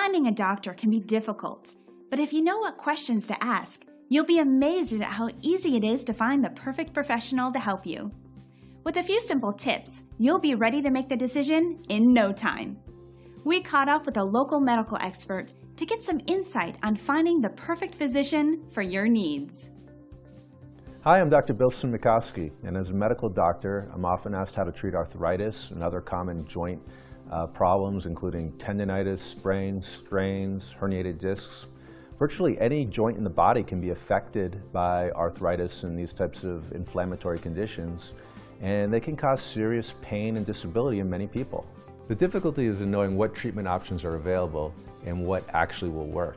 Finding a doctor can be difficult, but if you know what questions to ask, you'll be amazed at how easy it is to find the perfect professional to help you. With a few simple tips, you'll be ready to make the decision in no time. We caught up with a local medical expert to get some insight on finding the perfect physician for your needs. Hi, I'm Dr. Bill Cimikoski, and as a medical doctor, I'm often asked how to treat arthritis and other common joint problems, including tendinitis, sprains, strains, herniated discs. Virtually any joint in the body can be affected by arthritis and these types of inflammatory conditions, and they can cause serious pain and disability in many people. The difficulty is in knowing what treatment options are available and what actually will work.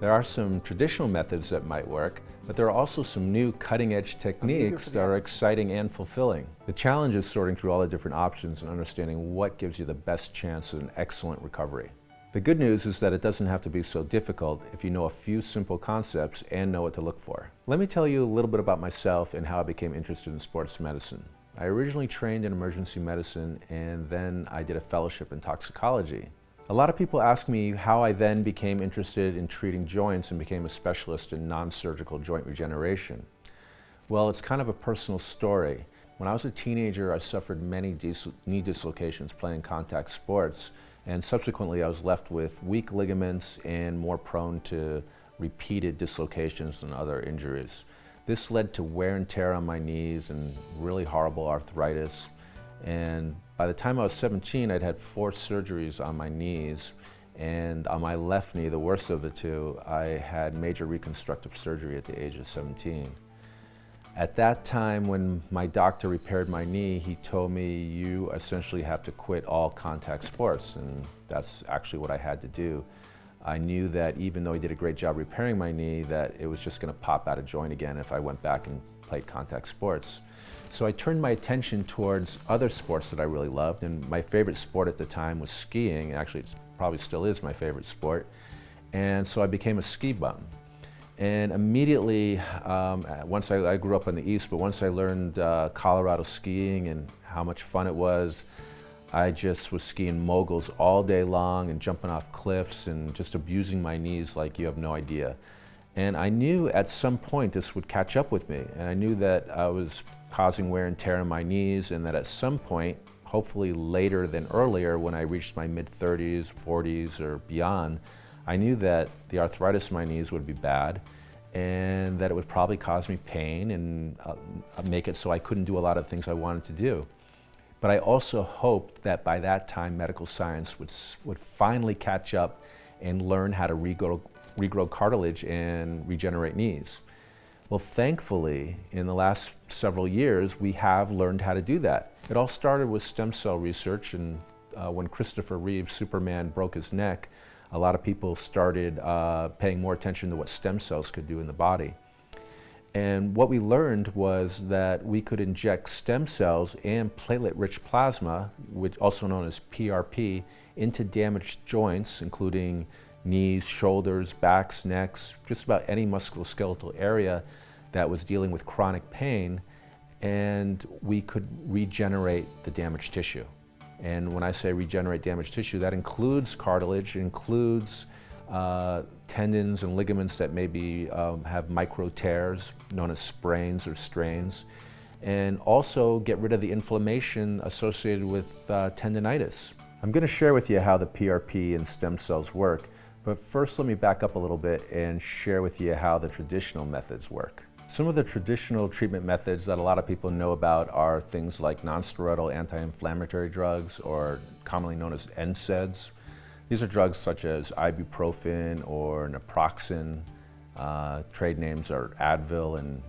There are some traditional methods that might work, but there are also some new cutting-edge techniques that are exciting and fulfilling. The challenge is sorting through all the different options and understanding what gives you the best chance of an excellent recovery. The good news is that it doesn't have to be so difficult if you know a few simple concepts and know what to look for. Let me tell you a little bit about myself and how I became interested in sports medicine. I originally trained in emergency medicine, and then I did a fellowship in toxicology. A lot of people ask me how I then became interested in treating joints and became a specialist in non-surgical joint regeneration. Well, it's kind of a personal story. When I was a teenager, I suffered many knee dislocations playing contact sports, and subsequently I was left with weak ligaments and more prone to repeated dislocations and other injuries. This led to wear and tear on my knees and really horrible arthritis. And by the time I was 17, I'd had 4 surgeries on my knees, and on my left knee, the worst of the two, I had major reconstructive surgery at the age of 17. At that time, when my doctor repaired my knee, he told me, you essentially have to quit all contact sports, and that's actually what I had to do. I knew that even though he did a great job repairing my knee, that it was just going to pop out of joint again if I went back and played contact sports. So I turned my attention towards other sports that I really loved, and my favorite sport at the time was skiing. Actually, it probably still is my favorite sport. And so I became a ski bum. And immediately, once I grew up in the East, but once I learned Colorado skiing and how much fun it was, I just was skiing moguls all day long and jumping off cliffs and just abusing my knees like you have no idea. And I knew at some point this would catch up with me, and I knew that I was causing wear and tear in my knees, and that at some point, hopefully later than earlier, when I reached my mid-30s, 40s, or beyond, I knew that the arthritis in my knees would be bad, and that it would probably cause me pain and make it so I couldn't do a lot of things I wanted to do. But I also hoped that by that time, medical science would finally catch up and learn how to regrow cartilage and regenerate knees. Well, thankfully, in the last several years, we have learned how to do that. It all started with stem cell research, and when Christopher Reeve, Superman, broke his neck, a lot of people started paying more attention to what stem cells could do in the body. And what we learned was that we could inject stem cells and platelet-rich plasma, which also known as PRP, into damaged joints, including knees, shoulders, backs, necks, just about any musculoskeletal area that was dealing with chronic pain, and we could regenerate the damaged tissue. And when I say regenerate damaged tissue, that includes cartilage, it includes tendons and ligaments that maybe have micro tears, known as sprains or strains, and also get rid of the inflammation associated with tendinitis. I'm going to share with you how the PRP and stem cells work, but first let me back up a little bit and share with you how the traditional methods work. Some of the traditional treatment methods that a lot of people know about are things like nonsteroidal anti-inflammatory drugs, or commonly known as NSAIDs. These are drugs such as ibuprofen or naproxen. Trade names are Advil and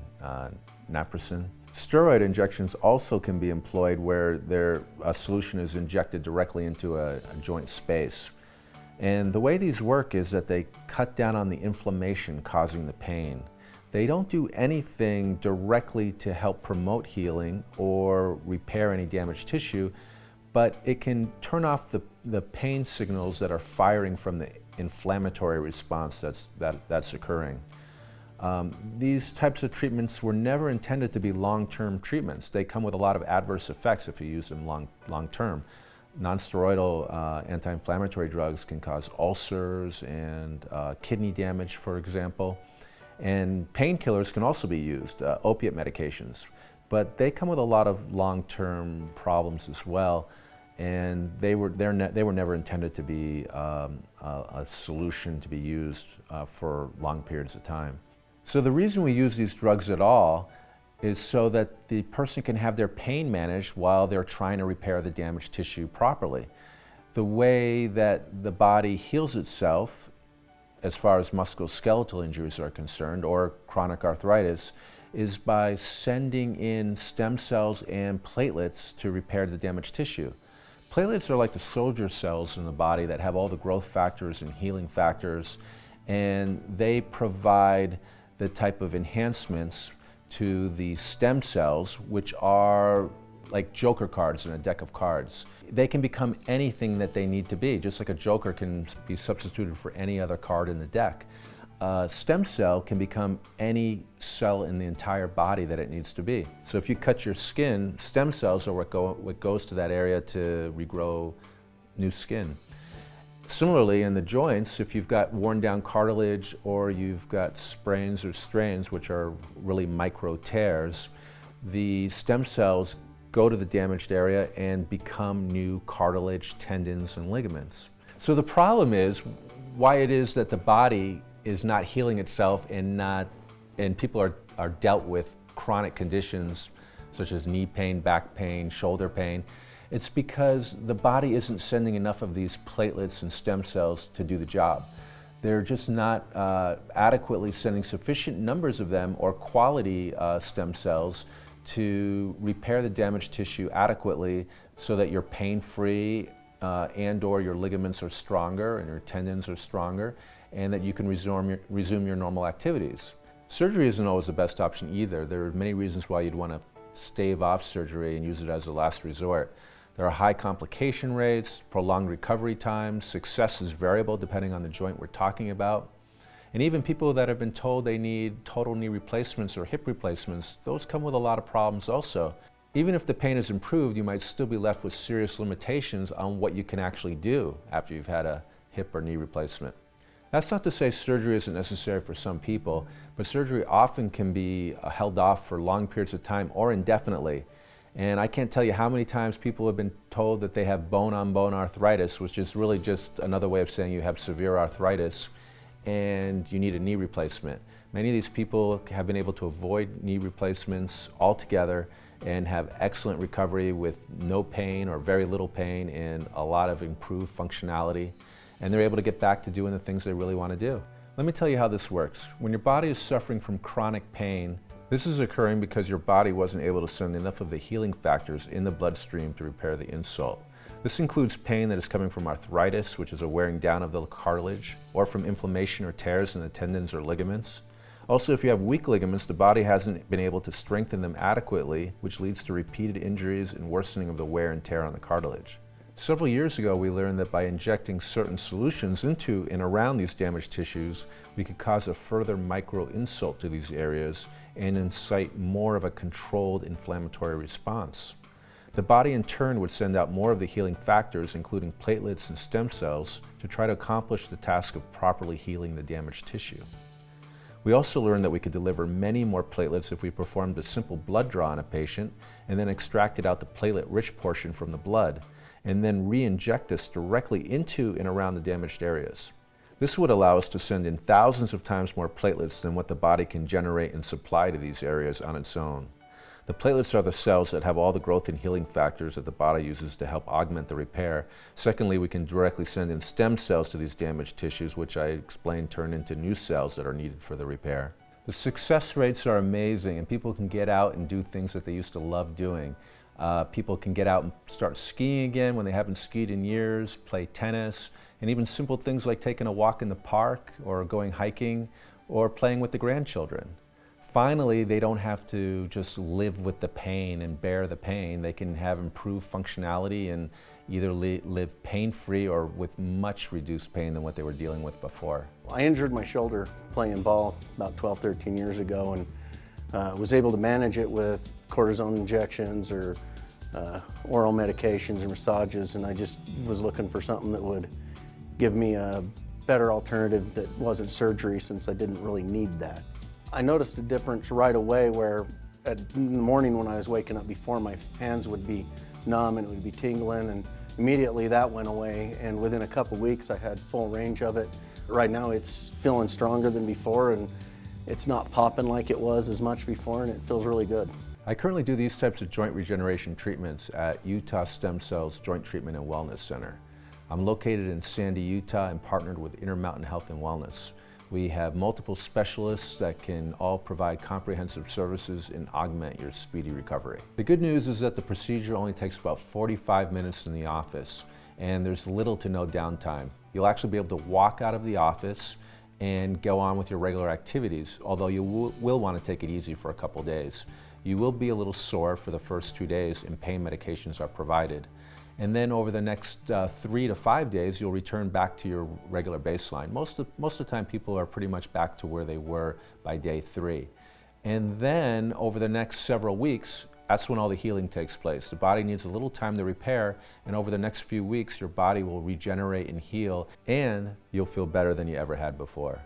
naproxen. Steroid injections also can be employed where a solution is injected directly into a joint space. And the way these work is that they cut down on the inflammation causing the pain. They don't do anything directly to help promote healing or repair any damaged tissue, but it can turn off the pain signals that are firing from the inflammatory response that's occurring. These types of treatments were never intended to be long-term treatments. They come with a lot of adverse effects if you use them long-term. Non-steroidal anti-inflammatory drugs can cause ulcers and kidney damage, for example. And painkillers can also be used, opiate medications. But they come with a lot of long-term problems as well. And they were never intended to be a solution to be used for long periods of time. So the reason we use these drugs at all is so that the person can have their pain managed while they're trying to repair the damaged tissue properly. The way that the body heals itself, as far as musculoskeletal injuries are concerned, or chronic arthritis, is by sending in stem cells and platelets to repair the damaged tissue. Platelets are like the soldier cells in the body that have all the growth factors and healing factors, and they provide the type of enhancements to the stem cells, which are like joker cards in a deck of cards. They can become anything that they need to be, just like a joker can be substituted for any other card in the deck. A stem cell can become any cell in the entire body that it needs to be. So if you cut your skin, stem cells are what goes to that area to regrow new skin. Similarly, in the joints, if you've got worn down cartilage or you've got sprains or strains, which are really micro tears, the stem cells go to the damaged area and become new cartilage, tendons, and ligaments. So the problem is why it is that the body is not healing itself and people are dealt with chronic conditions such as knee pain, back pain, shoulder pain. It's because the body isn't sending enough of these platelets and stem cells to do the job. They're just not adequately sending sufficient numbers of them or quality stem cells to repair the damaged tissue adequately so that you're pain-free and or your ligaments are stronger and your tendons are stronger and that you can resume your normal activities. Surgery isn't always the best option either. There are many reasons why you'd want to stave off surgery and use it as a last resort. There are high complication rates, prolonged recovery times, success is variable depending on the joint we're talking about. And even people that have been told they need total knee replacements or hip replacements, those come with a lot of problems also. Even if the pain is improved, you might still be left with serious limitations on what you can actually do after you've had a hip or knee replacement. That's not to say surgery isn't necessary for some people, but surgery often can be held off for long periods of time or indefinitely. And I can't tell you how many times people have been told that they have bone-on-bone arthritis, which is really just another way of saying you have severe arthritis and you need a knee replacement. Many of these people have been able to avoid knee replacements altogether and have excellent recovery with no pain or very little pain and a lot of improved functionality. And they're able to get back to doing the things they really want to do. Let me tell you how this works. When your body is suffering from chronic pain, this is occurring because your body wasn't able to send enough of the healing factors in the bloodstream to repair the insult. This includes pain that is coming from arthritis, which is a wearing down of the cartilage, or from inflammation or tears in the tendons or ligaments. Also, if you have weak ligaments, the body hasn't been able to strengthen them adequately, which leads to repeated injuries and worsening of the wear and tear on the cartilage. Several years ago, we learned that by injecting certain solutions into and around these damaged tissues, we could cause a further micro-insult to these areas and incite more of a controlled inflammatory response. The body in turn would send out more of the healing factors, including platelets and stem cells, to try to accomplish the task of properly healing the damaged tissue. We also learned that we could deliver many more platelets if we performed a simple blood draw on a patient and then extracted out the platelet-rich portion from the blood, and then re-inject this directly into and around the damaged areas. This would allow us to send in thousands of times more platelets than what the body can generate and supply to these areas on its own. The platelets are the cells that have all the growth and healing factors that the body uses to help augment the repair. Secondly, we can directly send in stem cells to these damaged tissues, which I explained turn into new cells that are needed for the repair. The success rates are amazing, and people can get out and do things that they used to love doing. People can get out and start skiing again when they haven't skied in years, play tennis, and even simple things like taking a walk in the park or going hiking or playing with the grandchildren. Finally, they don't have to just live with the pain and bear the pain. They can have improved functionality and either live pain-free or with much reduced pain than what they were dealing with before. I injured my shoulder playing ball about 12, 13 years ago and was able to manage it with cortisone injections or oral medications and massages, and I just was looking for something that would give me a better alternative that wasn't surgery, since I didn't really need that. I noticed a difference right away where in the morning when I was waking up before, my hands would be numb and it would be tingling, and immediately that went away, and within a couple weeks I had full range of it. Right now it's feeling stronger than before, and it's not popping like it was as much before, and it feels really good. I currently do these types of joint regeneration treatments at Utah Stem Cells Joint Treatment and Wellness Center. I'm located in Sandy, Utah, and partnered with Intermountain Health and Wellness. We have multiple specialists that can all provide comprehensive services and augment your speedy recovery. The good news is that the procedure only takes about 45 minutes in the office, and there's little to no downtime. You'll actually be able to walk out of the office and go on with your regular activities, although you will want to take it easy for a couple days. You will be a little sore for the first 2 days, and pain medications are provided. And then over the next 3 to 5 days, you'll return back to your regular baseline. Most of the time, people are pretty much back to where they were by day 3. And then over the next several weeks, that's when all the healing takes place. The body needs a little time to repair, and over the next few weeks, your body will regenerate and heal, and you'll feel better than you ever had before.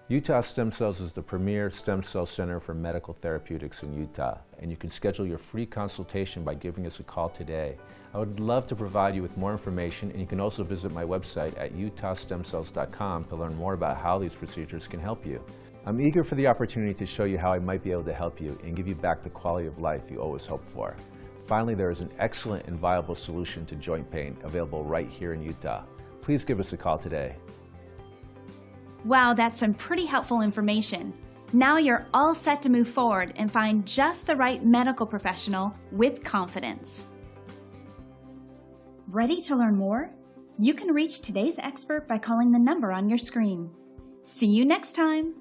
Utah Stem Cells is the premier stem cell center for medical therapeutics in Utah, and you can schedule your free consultation by giving us a call today. I would love to provide you with more information, and you can also visit my website at utahstemcells.com to learn more about how these procedures can help you. I'm eager for the opportunity to show you how I might be able to help you and give you back the quality of life you always hoped for. Finally, there is an excellent and viable solution to joint pain available right here in Utah. Please give us a call today. Wow, that's some pretty helpful information. Now you're all set to move forward and find just the right medical professional with confidence. Ready to learn more? You can reach today's expert by calling the number on your screen. See you next time.